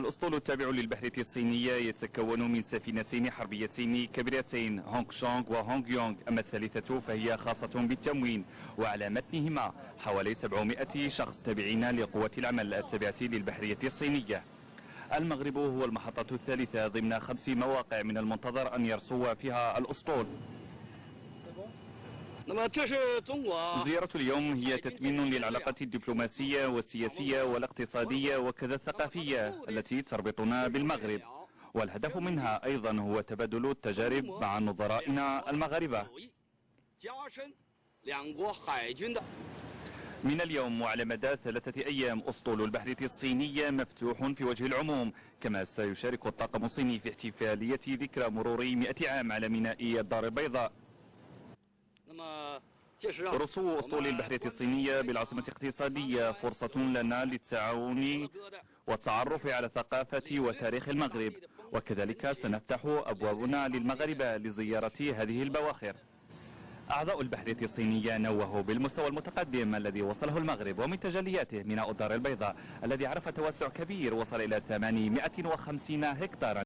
الأسطول التابع للبحرية الصينية يتكون من سفينتين حربيتين كبيرتين هونغ شونغ وهونغ يونغ، أما الثالثة فهي خاصة بالتموين، وعلى متنهما حوالي 700 شخص تابعين لقوة العمل التابعة للبحرية الصينية. المغرب هو المحطة الثالثة ضمن 5 مواقع من المنتظر أن يرسو فيها الأسطول. زيارة اليوم هي تثمين للعلاقات الدبلوماسية والسياسية والاقتصادية وكذا الثقافية التي تربطنا بالمغرب، والهدف منها أيضا هو تبادل التجارب مع نظرائنا المغاربة. من اليوم وعلى مدى 3 أيام أسطول البحرية الصينية مفتوح في وجه العموم، كما سيشارك الطاقم الصيني في احتفالية ذكرى مرور 100 عام على ميناء الدار البيضاء. رسو أسطول البحرية الصينية بالعاصمة الاقتصادية فرصة لنا للتعاون والتعرف على ثقافة وتاريخ المغرب، وكذلك سنفتح أبوابنا للمغاربة لزيارة هذه البواخر. أعضاء البحرية الصينية نوهوا بالمستوى المتقدم الذي وصله المغرب، ومن تجلياته ميناء الدار البيضاء الذي عرف توسع كبير وصل إلى 850 هكتارا.